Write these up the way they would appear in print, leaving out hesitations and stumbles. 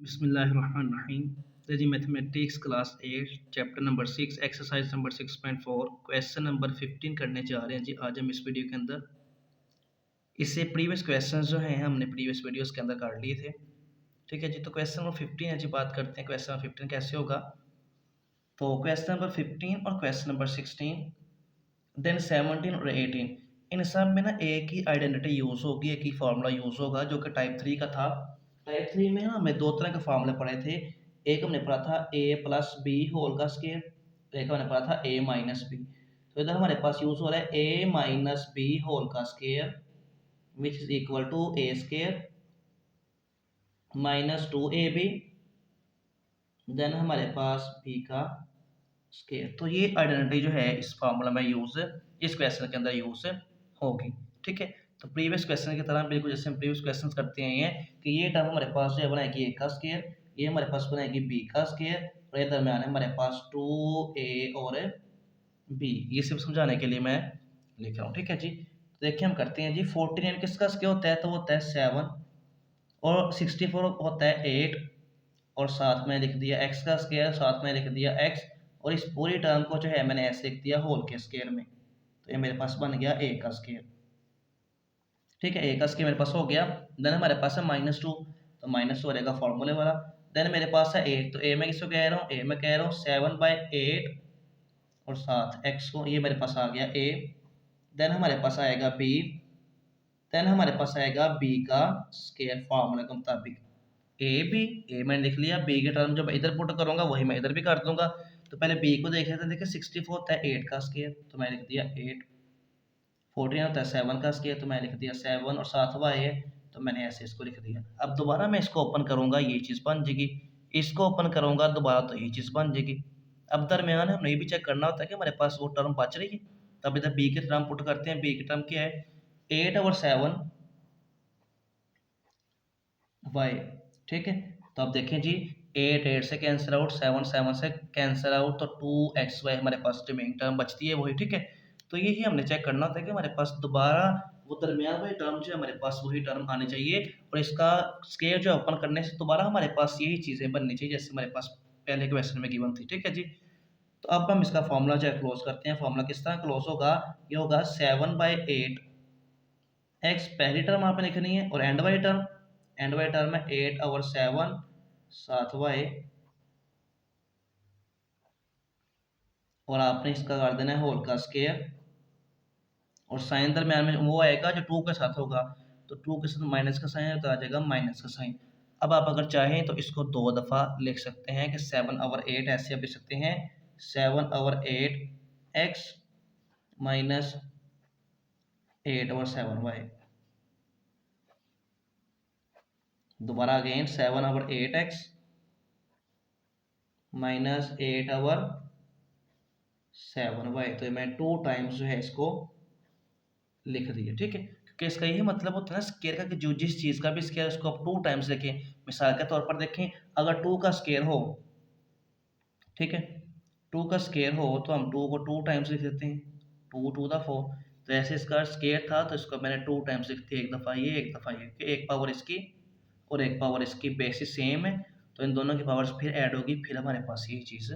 बिस्मिल्लाहिर्रहमानिर्रहीम। तो जी mathematics class 8 chapter number 6 exercise number 6.4 question number 15 करने जा रहे हैं जी आज हम इस वीडियो के अंदर। इससे प्रीवियस क्वेश्चंस जो हैं हमने प्रीवियस वीडियोस के अंदर कर लिए थे। ठीक है जी, तो क्वेश्चन नंबर 15 है जी, बात करते हैं क्वेश्चन नंबर 15 कैसे होगा। तो क्वेश्चन नंबर 15 और क्वेश्चन नंबर 16 देन 17 और 18 इन सब में ना एक ही आइडेंटिटी यूज़ होगी, एक ही फार्मूला यूज़ होगा जो कि टाइप 3 का था। टाइप 3 में ना हमें दो तरह के फार्मूले पढ़े थे। एक हमने पढ़ा था a प्लस बी होल का स्केयर, एक हमने पढ़ा था a माइनस बी। तो इधर हमारे पास यूज़ हो रहा है a माइनस बी होल का square which is equal to a square minus 2ab, then हमारे पास b का स्केयर। तो ये आइडेंटिटी जो है इस फार्मूला में यूज़, इस क्वेश्चन के अंदर यूज़ होगी। ठीक है, तो प्रीवियस क्वेश्चन की तरह बिल्कुल जैसे हम प्रीवियस क्वेश्चन करते हैं कि ये टर्म हमारे पास जो है बनाएगी a का स्केयर, ये हमारे पास बनाएगी b का स्केयर, और ये दरम्यान है हमारे पास 2a और b। ये सिर्फ समझाने के लिए मैं लिख रहा हूँ। ठीक है जी, तो देखिए हम करते हैं जी। 49 किसका स्केयर होता है, तो वो होता है 7, और 64 होता है 8, और साथ में लिख दिया x का स्केयर, साथ में लिख दिया x, और इस पूरी टर्म को जो है मैंने ऐसे लिख दिया होल के स्केयर में। तो ये मेरे पास बन गया a का स्केयर। ठीक है, a का स्केयर मेरे पास हो गया। देन हमारे पास है -2, तो -2 रहेगा फॉर्मूले वाला। देन मेरे पास है 8, तो a में किसको कह रहा हूँ, a में कह रहा हूँ 7/8 और साथ x को, ये मेरे पास आ गया a। देन हमारे पास आएगा b, देन हमारे पास आएगा b का स्केयर फार्मूले के मुताबिक। ए मैंने लिख लिया, बी के टर्म जब इधर पुट करूंगा वही मैं इधर भी कर दूंगा। तो पहले बी को देख लेते हैं। देखिए 64 होता है 8 का स्केयर, तो मैं लिख दिया 8। 14 होता है 7 का स्केयर, तो मैं लिख दिया 7, और साथ हुआ है तो मैंने ऐसे इसको लिख दिया। अब दोबारा मैं इसको ओपन करूंगा, ये चीज़ बन जाएगी। इसको ओपन करूंगा दोबारा तो ये चीज़ बन जाएगी। अब दरमियान हमें ये भी चेक करना होता है कि हमारे पास वो टर्म बच रही है। तब इधर बी के टर्म पुट करते हैं। बी की टर्म क्या है, 8 और 7 वाई। ठीक है, तो अब देखें जी, 8 8 से कैंसिल आउट, 7 7 से कैंसिल आउट, तो 2xy हमारे पास रिमेनिंग टर्म बचती है वही। ठीक है, तो यही हमने चेक करना था कि हमारे पास दोबारा वो दरमियान वाली टर्म जो है हमारे पास वही टर्म आनी चाहिए, और इसका स्केयर जो ओपन करने से दोबारा हमारे पास यही चीज़ें बननी चाहिए जैसे हमारे पास पहले क्वेश्चन में गिवन थी। ठीक है जी, तो अब हम इसका फॉर्मूला जो है क्लोज करते हैं। फॉर्मूला किस तरह क्लोज होगा, ये होगा 7/8 एक्स पहली टर्म आपने लिखनी है, और एंड वाई टर्म है 8 और 7 साथ वाई, और आपने इसका कर देना है होल का स्केयर, और साइन दरम्यान में वो आएगा जो 2 के साथ होगा, तो 2 के साथ माइनस का साइन है तो आ जाएगा माइनस का साइन। अब आप अगर चाहें तो इसको 2 दफ़ा लिख सकते हैं कि 7/8 ऐसे आप लिख सकते हैं 7/8 एक्स माइनस 8/7 वाई। दोबारा अगेन 7/8 एक्स माइनस 8/7 वाई। तो मैं 2 टाइम्स जो है इसको लिख दिया। ठीक है, क्योंकि इसका यही मतलब होता है ना स्केयर का कि जो जिस चीज़ का भी स्केयर उसको आप 2 टाइम्स लिखें। मिसाल के तौर पर देखें, अगर 2 का स्केयर हो, ठीक है, 2 का स्केयर हो तो हम 2 को 2 टाइम्स लिख देते हैं, 2 2 द 4। तो ऐसे इसका स्केयर था तो इसको मैंने 2 टाइम्स लिख दिया, एक दफ़ा ये एक दफ़ा ये, कि एक पावर इसकी और एक पावर इसकी, बेसिस सेम है तो इन दोनों की पावर्स फिर ऐड होगी, फिर हमारे पास यही चीज़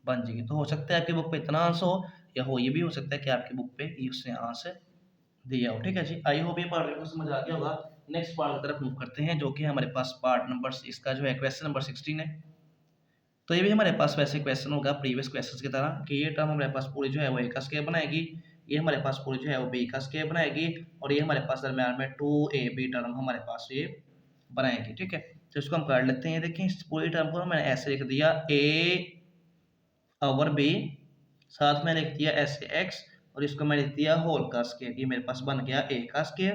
बन जाएगी। तो हो सकता है आपकी बुक पे इतना आंसर हो, या हो ये भी हो सकता है कि आपकी बुक पे ये उसने आंसर दिया हो। ठीक है जी, आई होप ये पार्ट आपको समझ आ गया होगा। नेक्स्ट पार्ट की तरफ मूव करते हैं जो कि हमारे पास पार्ट नंबर इसका जो है क्वेश्चन नंबर 16 है। तो ये भी हमारे पास वैसे क्वेश्चन होगा प्रीवियस क्वेश्चंस की तरह कि ये टर्म हमारे पास पूरी जो है वो ए का स्केयर बनाएगी, ये हमारे पास पूरी जो है वो बी का स्केयर बनाएगी, और ये हमारे पास दरम्यान में 2ab टर्म हमारे पास ये बनाएगी। ठीक है, तो इसको हम कर लेते हैं। देखिए इस पूरी टर्म को मैंने ऐसे लिख दिया a/b, साथ में लिख दिया ऐसे x, और इसको मैं लिख दिया होल का स्केयर। ये मेरे पास बन गया a का स्केयर,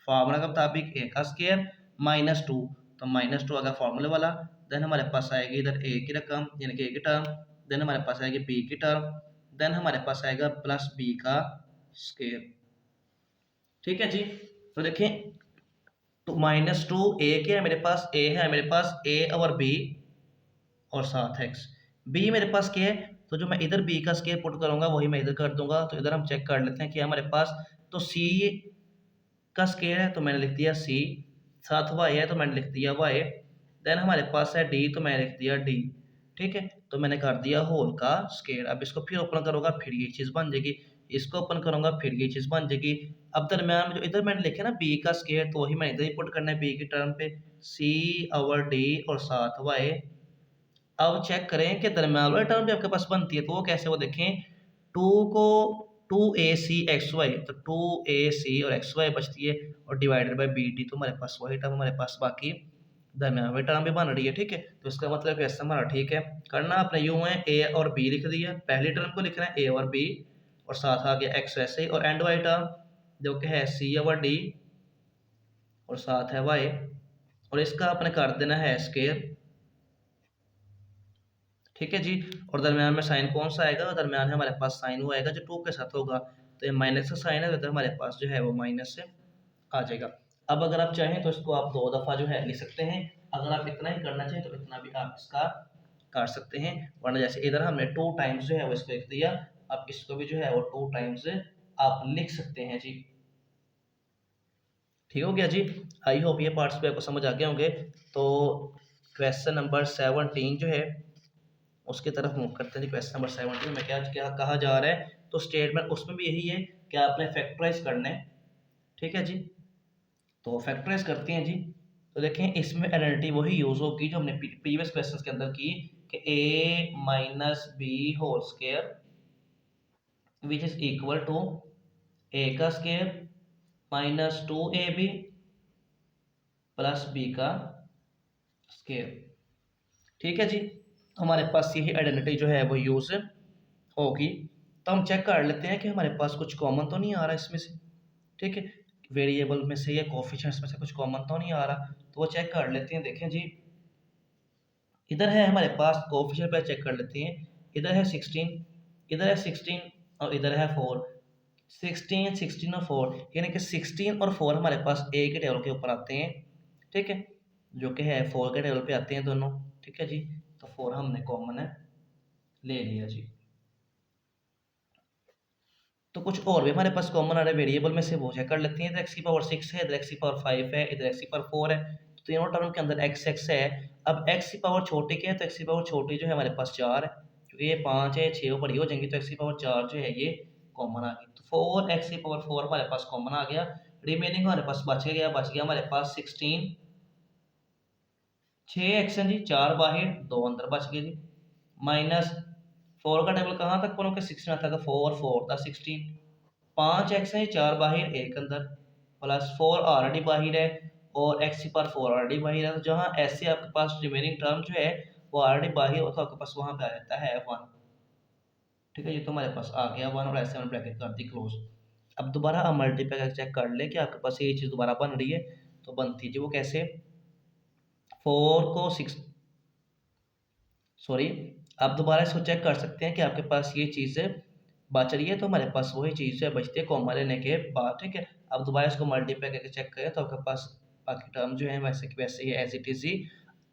फार्मूला के मुताबिक a का स्केयर -2, तो -2 आ गया फार्मूले वाला। देन हमारे पास आएगी इधर a की रकम यानी कि a की टर्म, देन हमारे पास आएगी b की टर्म, देन हमारे पास आएगा प्लस b का स्केयर। ठीक है जी, तो देखें, तो -2 a क्या है मेरे पास, a है मेरे पास a और b और साथ x। b मेरे पास क्या है, तो जो मैं इधर b का स्केयर पुट करूंगा वही मैं इधर कर दूंगा। तो इधर हम चेक कर लेते हैं कि हमारे पास तो c का स्केयर है तो मैंने लिख दिया c, साथ y है तो मैंने लिख दिया y, देन हमारे पास है डी, तो मैंने लिख दिया डी। ठीक है, तो मैंने कर दिया होल का स्केयर। अब इसको फिर ओपन करूँगा, फिर ये चीज़ बन जाएगी। इसको ओपन करूँगा, फिर ये चीज़ बन जाएगी। अब दरम्यान में जो इधर मैंने लिखा ना बी का स्केयर, तो वही मैंने इधर ही पुट करना है बी की टर्म पे, सी ओवर डी और साथ वाई। अब चेक करें कि दरम्यान वाली टर्म भी आपके पास बनती है, तो वो कैसे, वो देखें। टू को two A C X Y, तो टू ए सी और एक्स वाई बचती है, और डिवाइडेड बाई बी डी, तो हमारे पास वही टर्म हमारे पास बाकी दरम्यान वाली टर्म भी बन रही है। ठीक है, तो इसका मतलब कैसे हमारा ठीक है। करना आपने यूं है, ए और बी लिख दिया, पहली टर्म को लिखना है ए और बी, और साथ आ गया एक्स वैसे ही, और एंड वाली टर्म जो कि है सी ओवर डी और साथ है वाई, और इसका आपने कर देना है स्केयर। ठीक है जी, और दरम्यान में साइन कौन सा आएगा, और दरम्यान में हमारे पास साइन वो आएगा जो टू के साथ होगा, तो ये माइनस का साइन है, तो हमारे पास जो है वो माइनस से आ जाएगा। अब अगर आप चाहें तो इसको आप दो दफ़ा जो है लिख सकते हैं, अगर आप इतना ही करना चाहें तो इतना भी आप इसका कर सकते हैं, वरना जैसे इधर हमने टू टाइम्स जो है वो इसको लिख दिया, अब इसको भी जो है वो टू टाइम्स आप लिख सकते हैं जी। ठीक हो गया जी, आई होप ये पार्ट्स भी आपको समझ आ गए होंगे। तो क्वेश्चन नंबर 17 जो है उसकी तरफ मूव करते हैं जी। क्वेश्चन नंबर 17 में क्या क्या कहा जा रहा है, तो स्टेटमेंट उसमें भी यही है कि आपने फैक्टराइज करना है। ठीक है जी, तो फैक्टराइज करते हैं जी। तो देखें इसमें आइडेंटिटी वही यूज होगी जो हमने प्रीवियस क्वेश्चन के अंदर की, कि a minus B whole square which is equal to a का square minus two A B plus B का स्केयर। ठीक है जी, तो हमारे पास यही आइडेंटिटी जो है वो यूज होगी। तो हम चेक कर लेते हैं कि हमारे पास कुछ कॉमन तो नहीं आ रहा इसमें से। ठीक है, वेरिएबल में से या कोफिशिएंट्स में से कुछ कॉमन तो नहीं आ रहा, तो वो चेक कर लेते हैं। देखें जी, इधर है हमारे पास कोफिशिएंट पे चेक कर लेते हैं। इधर है 16, इधर है 16, और इधर है 4। 16, 16 और 4, यानी कि 16 और 4 हमारे पास ए के टेबल के ऊपर आते हैं। ठीक है, जो कि है 4 के टेबल पे आते हैं दोनों। ठीक है जी, तो 4 हमने कॉमन है ले लिया जी। तो कुछ और भी हमारे पास कॉमन आ रहा है वेरिएबल में से, वो चेक कर लेते हैं। इधर एक्स की पावर 6 है, इधर एक्स की पावर 5 है, इधर एक्स की पावर 4 है, तो तीनों टर्म के अंदर एक्स एक्स है। अब एक्स की पावर छोटी क्या है, तो एक्स की पावर छोटी जो है हमारे पास 4 है, क्योंकि ये 5 है 6 बड़ी हो जाएंगी, तो एक्स की पावर 4 जो है ये कॉमन आ गई, तो 4 एक्स की पावर 4 हमारे पास कॉमन आ गया। रिमेनिंग हमारे पास बच गया हमारे पास 16। 6 एक्स है जी, 4 बाहर 2 अंदर बच गए जी, माइनस 4 का टेबल कहाँ तक पहुँच के 16 था, 4 4 था 16। 5 एक्स है, 4 बाहर 1 अंदर, प्लस 4 ऑलरेडी बाहर है, और एक्स की पावर 4 ऑलरेडी बाहर है, तो जहाँ ऐसे आपके पास रिमेनिंग टर्म जो है वो ऑलरेडी बाहर हो, तो आपके पास वहाँ पे आ जाता है 1। ठीक है, ये तो हमारे पास आ गया 1, और ऐसे हमने ब्रैकेट कर दी क्लोज। अब दोबारा हम मल्टीप्लाई करके चेक कर ले कि आपके पास ये चीज़ दोबारा बन रही है, तो बनती है जी। वो कैसे, 4 को 6, सॉरी, आप दोबारा इसको चेक कर सकते हैं कि आपके पास ये चीज़ बच रही है, तो हमारे पास वही चीज़ है बचती है कॉमा लेने के बाद। ठीक है, अब दोबारा इसको मल्टीप्लाई करके चेक करें, तो आपके पास बाकी टर्म जो है वैसे की वैसे ही एज इट इज़ ही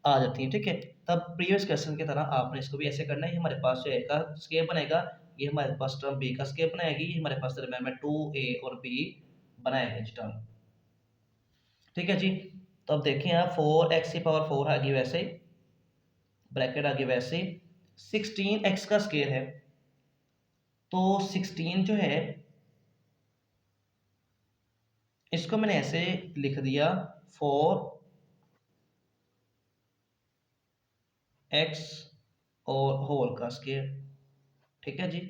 आ जाती हैं। ठीक है, तब प्रीवियस क्वेश्चन की तरह आपने इसको भी ऐसे करना है। ये हमारे पास जो ए का स्केयर बनेगा, ये हमारे पास टर्म बी का स्केयर बनाएगी, ये हमारे पास दरम्यान में 2a और b बनाएगा जी टर्म। ठीक है जी, तो अब देखें आप 4 एक्स की पावर 4 आ गई वैसे ही, ब्रैकेट आगे वैसे 16 एक्स का स्केयर है, तो 16 जो है इसको मैंने ऐसे लिख दिया 4 एक्स और होल का स्केयर। ठीक है जी,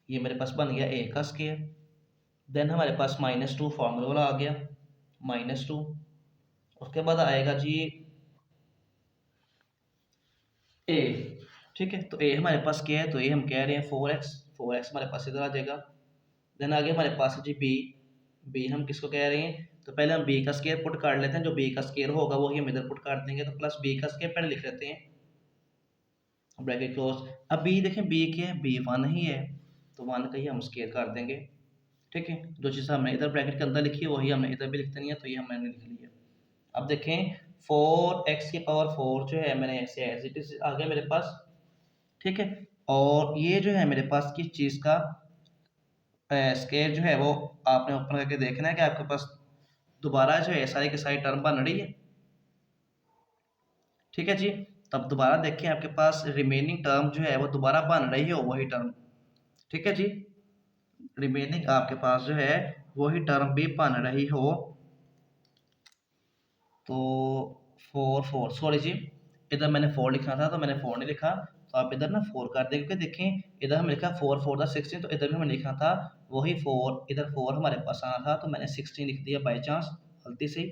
ये मेरे पास बन गया ए का स्केयर। देन हमारे पास -2 फार्मूला वाला आ गया, -2। उसके बाद आएगा जी ए। ठीक है, तो ए हमारे पास क्या है, तो ए हम कह रहे हैं 4x, 4x हमारे पास इधर आ जाएगा। देन आगे हमारे पास है जी बी। बी हम किसको कह रहे हैं, तो पहले हम बी का स्केयर पुट कर लेते हैं, जो बी का स्केयर होगा वही हम इधर पुट कर देंगे, तो प्लस बी का स्केयर पहले लिख लेते हैं, ब्रैकेट क्लोज। अब बी देखें, बी क्या है, बी 1 ही है, तो 1 का ही हम स्केयर कर देंगे। ठीक है, जो चीज़ हमने इधर ब्रैकेट के अंदर लिखी है वही हमने इधर भी लिख देनी है, तो ये हमने लिख लिया। अब देखें 4x की पावर 4 जो है मैंने ऐसे एज इट इज आ गया मेरे पास। ठीक है, और ये जो है मेरे पास किस चीज़ का स्केयर जो है वो आपने ओपन करके देखना है कि आपके पास दोबारा जो है सारी की सारी टर्म बन रही है। ठीक है जी। तब दोबारा देखें आपके पास रिमेनिंग टर्म जो है वो दोबारा बन रही हो वही टर्म, ठीक है जी। रिमेनिंग आपके पास जो है वही टर्म भी बन रही हो, तो 4 सॉरी जी, इधर मैंने 4 लिखना था तो मैंने 4 नहीं लिखा, तो आप इधर ना 4 कर दें, क्योंकि देखें इधर हमने लिखा 4 4 16, तो इधर भी हमें लिखना था वही 4, इधर 4 हमारे पास आना था तो मैंने 16 लिख दिया बाई चांस गलती से,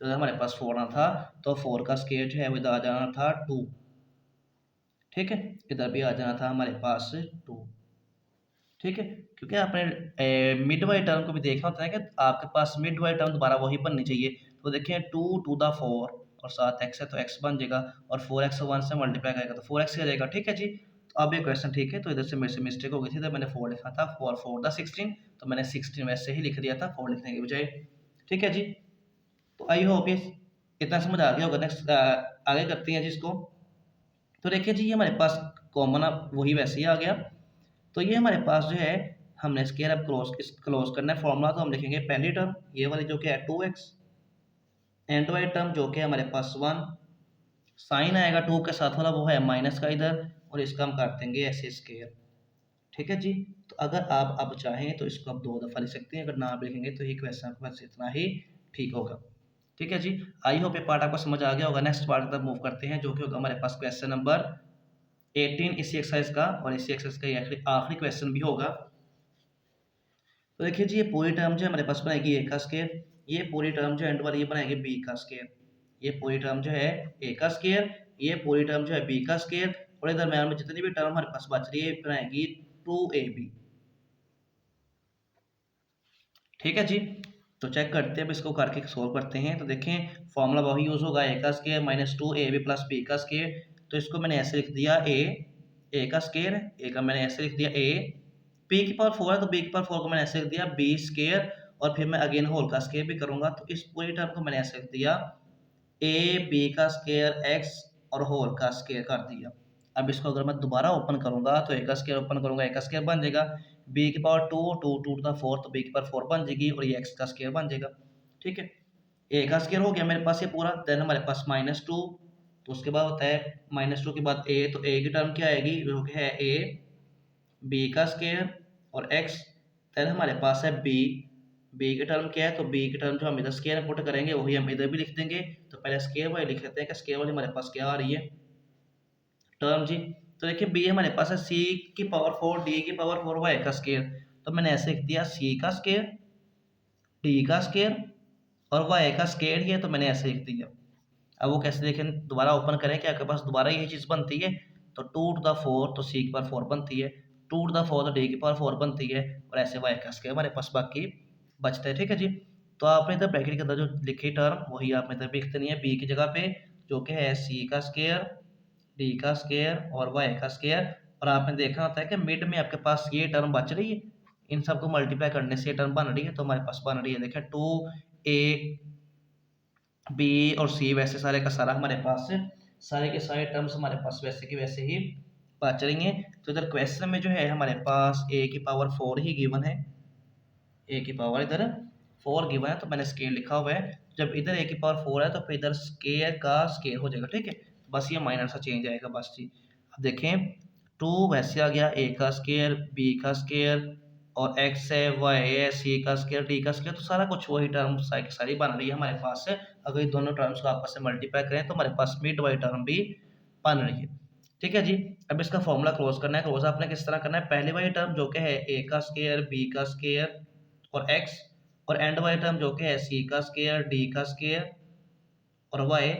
तो इधर हमारे पास 4 आना था, तो 4 का स्क्वायर जो है वो इधर आ जाना था 2, ठीक है। इधर भी आ जाना था हमारे पास 2, ठीक है। क्योंकि आपने मिड वाली टर्म को भी देखना होता है कि आपके पास मिड वाली टर्म दोबारा वही बननी चाहिए, तो देखिए 2 टू द 4 और साथ एक्स है तो एक्स बन जाएगा, और 4x को 1 से मल्टीप्लाई करेगा तो 4x आ जाएगा, ठीक है जी। तो अब ये क्वेश्चन ठीक है, तो इधर से मेरे से मिस्टेक हो गई थी, इधर मैंने 4 लिखा था, 4 4 द 16, तो मैंने 16 वैसे ही लिख दिया था 4 लिखने की बजाय, ठीक है जी। तो आई होप ये इतना समझ आ गया होगा। नेक्स्ट आगे करते हैं जिसको, तो देखिए जी ये हमारे पास कॉमन अब वही वैसे ही आ गया, तो ये हमारे पास जो है हमने स्केयर अब क्लोज करना है फॉर्मूला, तो हम लिखेंगे पहली टर्म ये वाली जो कि है 2x, एंड वाली टर्म जो कि हमारे पास 1, साइन आएगा 2 के साथ वाला वो है माइनस का इधर, और इसका हम कर देंगे ऐसे स्केयर, ठीक है जी। तो अगर आप अब चाहें तो इसको आप 2 दफ़ा लिख सकते हैं, अगर ना आप लिखेंगे तो ये क्वेश्चन बस इतना ही ठीक होगा, ठीक है जी। आई होप ये पार्ट आपको समझ आ गया होगा। नेक्स्ट पार्ट की तरफ मूव करते हैं जो कि होगा हमारे पास क्वेश्चन नंबर 18 इसी एक्सरसाइज का, और इसी एक्सरसाइज का ये आखिरी क्वेश्चन भी होगा। तो देखिए जी ये पूरी टर्म जो है हमारे पास बनेगी ए का स्क्वायर, ये पूरी टर्म जो एंड वाली ये बनाएगी बी का स्क्वायर, ये पूरी टर्म जो है ए का स्क्वायर, ये पूरी टर्म जो है बी का स्क्वायर, और इधर दरम्यान में जितनी भी टर्म हमारे पास बच रही है बनाएगी 2ab, ठीक है जी। तो चेक करते हैं अब इसको करके सोल्व करते हैं, तो देखें फॉर्मूला वही यूज़ होगा ए का square minus 2ab plus B का स्क्वायर, तो इसको मैंने ऐसे लिख दिया ए का स्क्वायर, ए का मैंने ऐसे लिख दिया ए, बी की पावर 4 है तो बी की पावर 4 को मैंने ऐसे लिख दिया बी स्क्वायर, और फिर मैं अगेन होल का स्क्वायर भी करूंगा, तो इस पूरी टर्म को मैंने ऐसे लिख दिया ए बी का स्क्वायर एक्स और होल का स्क्वायर कर दिया। अब इसको अगर मैं दोबारा ओपन करूंगा तो ए का स्क्वायर ओपन करूंगा, ए का स्क्वायर बन जाएगा, बी की पावर 2 2 टू द 4 तो बी की पावर 4 बन जाएगी, और ये एक्स का स्क्वायर बन जाएगा, ठीक है। ए का स्क्वायर हो गया मेरे पास ये पूरा, देन हमारे पास -2, तो उसके बाद होता है -2 के बाद ए, तो ए की टर्म क्या आएगी जो कि है ए बी का स्क्वायर और एक्स, देन हमारे पास है बी, बी की टर्म क्या है, तो बी की टर्म जो हम इधर स्क्वायर पुट करेंगे वही हम इधर भी लिख देंगे, तो पहले स्क्वायर वाली लिख लेते हैं कि स्क्वायर वाली हमारे पास क्या आ रही है टर्म जी। तो देखिए बी हमारे पास है सी की पावर 4 डी की पावर 4 वाई का स्क्वायर, तो मैंने ऐसे लिख दिया सी का स्क्वायर डी का स्क्वायर और वाई का स्क्वायर ही है, तो मैंने ऐसे लिख दिया। अब वो कैसे देखें, दोबारा ओपन करें कि आपके पास दोबारा यही चीज़ बनती है, तो 2 टू द 4 तो सी की पावर 4 बनती है, 2 टू द 4 तो डी की पावर 4 बनती है, और ऐसे वाई का स्क्वायर हमारे पास बाकी बचता है, ठीक है जी। तो आपने इधर ब्रैकेट के अंदर जो लिखी टर्म वही आपने इधर भी लिख देनी है बी की जगह पे, जो कि है सी का स्क्वायर डी का स्क्वायर और वाई का स्क्वायर, और आपने देखना होता है कि मिड में आपके पास ये टर्म बच रही है, इन सबको मल्टीप्लाई करने से ये टर्म बन रही है, तो हमारे पास बन रही है देखिए 2a बी और सी वैसे सारे का सारा हमारे पास सारे के सारे टर्म्स हमारे पास वैसे की वैसे ही बच रही हैं। तो इधर क्वेश्चन में जो है हमारे पास ए की पावर 4 ही गिवन है, ए की पावर इधर 4 गिवन है, तो मैंने स्केयर लिखा हुआ है, जब इधर ए की पावर 4 है तो फिर इधर स्केयर का स्केयर हो जाएगा, ठीक है। बस ये माइनर सा चेंज आएगा बस जी। अब देखें 2 वैसे आ गया, ए का स्केयर बी का स्केयर और एक्स है वाई है सी का स्केयर डी का स्केयर, तो सारा कुछ वही टर्म सारी की सारी बन रही है हमारे पास से। अगर ये दोनों टर्म्स को आपस में मल्टीप्लाई करें तो हमारे पास मिड वाली टर्म भी बन रही है, ठीक है जी। अब इसका फॉर्मूला क्लोज करना है, क्लोज आपने किस तरह करना है, पहली वाली टर्म जो कि है ए का स्केयर बी का स्केयर और एक्स, और एंड वाली टर्म जो कि है सी का स्केयर डी का स्केयर और वाई,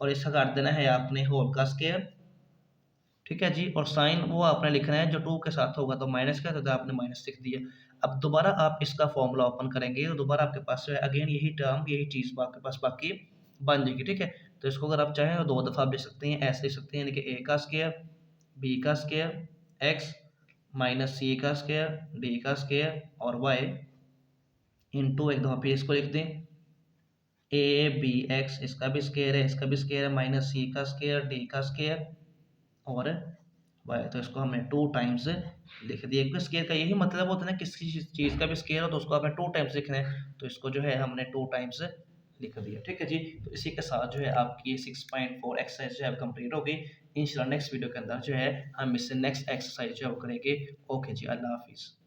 और इसका कर देना है आपने होल का स्केयर, ठीक है जी। और साइन वो आपने लिखना है जो 2 के साथ होगा तो माइनस का, तो आपने माइनस लिख दिया। अब दोबारा आप इसका फॉर्मूला ओपन करेंगे तो दोबारा आपके पास जो है अगेन यही टर्म यही चीज़ आपके पास बाकी बन जाएगी, ठीक है। तो इसको अगर आप चाहें तो 2 दफ़ा आप लिख सकते हैं, ऐसे लिख सकते हैं, यानी कि ए का स्केयर बी का स्केयर एक्स माइनस सी का स्केयर डी का स्केयर और वाई इंटू एक दफ़ा फिर इसको लिख दें ए बी एक्स, इसका भी स्केयर है इसका भी स्केयर है, माइनस सी का स्केयर डी का स्केयर और वाई, तो इसको हमने 2 टाइम्स लिख दिया, क्योंकि स्केयर का यही मतलब होता है ना, किसी चीज़ का भी स्केयर हो तो उसको आपने 2 टाइम्स लिखना है, तो इसको जो है हमने 2 टाइम्स लिख दिया। ठीक है जी, तो इसी के साथ जो है आपकी 6.4 एक्सरसाइज जो है कंप्लीट हो गई। इंशाल्लाह नेक्स्ट वीडियो के अंदर जो है हम इससे नेक्स्ट एक्सरसाइज जो है वो करेंगे। ओके जी, अल्लाह हाफिज़।